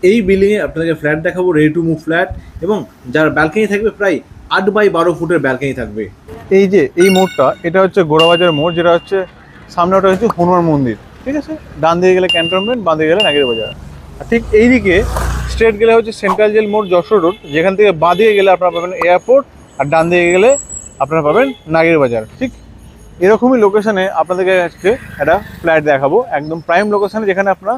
এই বিল্ডিংয়ে আপনাদেরকে ফ্ল্যাট দেখাবো, রেডি টু মুভ ফ্ল্যাট, এবং যার ব্যালকনি থাকবে প্রায় 8 বাই 12 ফুটের ব্যালকনি থাকবে। এই যে এই মোড়টা, এটা হচ্ছে গোড়াবাজার মোড়, যেটা হচ্ছে সামনেটা হচ্ছে হনুমান মন্দির, ঠিক আছে। ডান দিকে গেলে ক্যান্টনমেন্ট, বাঁ দিকে গেলে নাগের বাজার। আর ঠিক এইদিকে স্ট্রেট গেলে হচ্ছে সেন্ট্রাল জেল মোড়, যশোর রোড, যেখান থেকে বাঁ দিকে গেলে আপনারা পাবেন এয়ারপোর্ট, আর ডান দিকে গেলে আপনারা পাবেন নাগের বাজার। ঠিক এরকমই লোকেশনে আপনাদেরকে আজকে একটা ফ্ল্যাট দেখাবো, একদম প্রাইম লোকেশনে, যেখানে আপনারা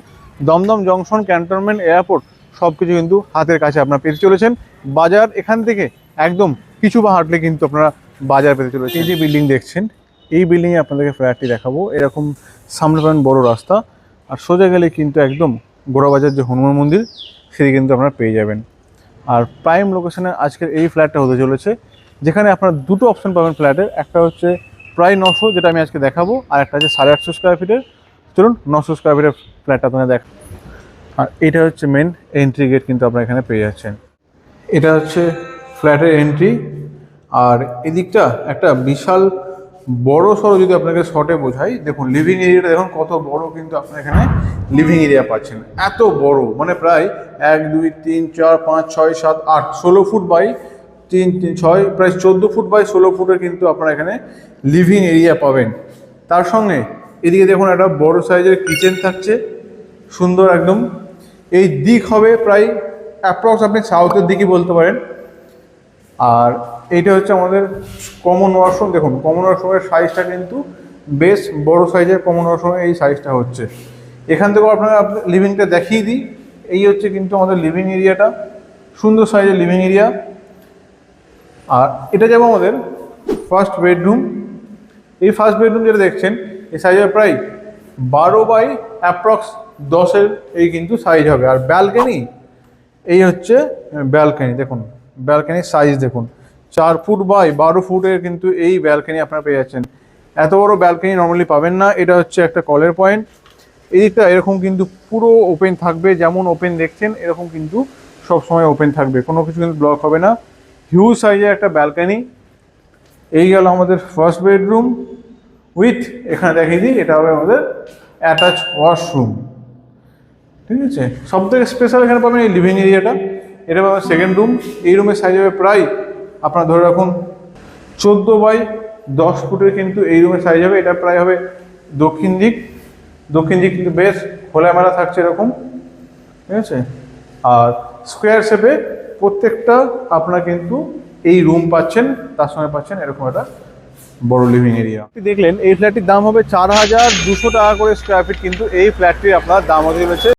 দমদম জংশন, ক্যান্টনমেন্ট, এয়ারপোর্ট সব কিছু কিন্তু হাতের কাছে আপনারা পেতে চলেছেন। বাজার এখান থেকে একদম কিছু বা হাঁটলে কিন্তু আপনারা বাজার পেতে চলেছেন। এই যে বিল্ডিং দেখছেন, এই বিল্ডিংয়ে আপনাদেরকে ফ্ল্যাটটি দেখাবো। এরকম সামনে পাবেন বড় রাস্তা, আর সোজা গেলে কিন্তু একদম গোড়াবাজার যে হনুমান মন্দির, সেটি কিন্তু আপনারা পেয়ে যাবেন। আর প্রাইম লোকেশনে আজকের এই ফ্ল্যাটটা হতে চলেছে, যেখানে আপনারা দুটো অপশন পাবেন ফ্ল্যাটের। একটা হচ্ছে প্রায় 900, যেটা আমি আজকে দেখাবো, আর একটা হচ্ছে 850 স্কোয়ার ফিটের। চলুন 900 স্কোয়ার ফিটের ফ্ল্যাটটা আপনারা দেখ। আর এটা হচ্ছে মেন এন্ট্রি গেট, কিন্তু আপনারা এখানে পেয়ে যাচ্ছেন। এটা হচ্ছে ফ্ল্যাটের এন্ট্রি, আর এদিকটা একটা বিশাল বড় সড়ো, যদি আপনাকে শর্টে বোঝাই, দেখুন লিভিং এরিয়াটা দেখুন কত বড়, কিন্তু আপনারা এখানে লিভিং এরিয়া পাচ্ছেন। এত বড়, মানে প্রায় 1 2 3 4 5 6 7 8 16 ফুট বাই 3 3 6, প্রায় 14 ফুট বাই 16 ফুটের কিন্তু আপনারা এখানে লিভিং এরিয়া পাবেন। তার সঙ্গে এদিকে দেখুন একটা বড় সাইজের কিচেন থাকছে, সুন্দর একদম। এই দিক হবে প্রায় অ্যাপ্রক্স আপনি সাউথের দিকই বলতে পারেন। আর এইটা হচ্ছে আমাদের কমন ওয়াশরুম। দেখুন কমন ওয়াশরুমের সাইজটা কিন্তু বেশ বড় সাইজের কমন ওয়াশরুমের এই সাইজটা হচ্ছে। এখান থেকেও আপনারা লিভিংটা দেখিয়ে দিই। এই হচ্ছে কিন্তু আমাদের লিভিং এরিয়াটা, সুন্দর সাইজের লিভিং এরিয়া। আর এটা যাবো আমাদের ফার্স্ট বেডরুম। এই ফার্স্ট বেডরুম যেটা দেখছেন, এই সাইজের প্রায় 12 বাই অ্যাপ্রক্স 10-এর এই কিন্তু সাইজ হবে। আর ব্যালকনি, এই হচ্ছে ব্যালকনি, দেখুন ব্যালকনির সাইজ দেখুন, 4 ফুট বাই 12 ফুটের কিন্তু এই ব্যালকনি আপনারা পেয়ে যাচ্ছেন। এত বড় ব্যালকনি নর্মালি পাবেন না। এটা হচ্ছে একটা কলের পয়েন্ট। এই দিকটা এরকম কিন্তু পুরো ওপেন থাকবে, যেমন ওপেন দেখছেন এরকম কিন্তু সব সময় ওপেন থাকবে, কোনো কিছু কিন্তু ব্লক হবে না। হিউজ সাইজের একটা ব্যালকনি। এই গেল আমাদের ফার্স্ট বেডরুম উইথ, এখানে দেখিয়ে দিই, এটা হবে আমাদের অ্যাটাচ ওয়াশরুম, ঠিক আছে। সব থেকে স্পেশাল এখানে পাবেন এই লিভিং এরিয়াটা। এটা পাবেন সেকেন্ড রুম। এই রুমের সাইজ হবে প্রায় আপনারা ধরে রাখুন 14 বাই 10 ফুটের কিন্তু এই রুমের সাইজ হবে। এটা প্রায় হবে দক্ষিণ দিক। দক্ষিণ দিক কিন্তু বেশ খোলামেলা থাকছে এরকম, ঠিক আছে। আর স্কোয়ার শেপে প্রত্যেকটা আপনারা কিন্তু এই রুম পাচ্ছেন, তার সঙ্গে পাচ্ছেন এরকম একটা বড় লিভিং এরিয়া। দেখলেন এই ফ্ল্যাটটির দাম হবে 4200 টাকা করে স্কোয়ার ফিট, কিন্তু এই ফ্ল্যাটটির আপনার দাম হতে চলেছে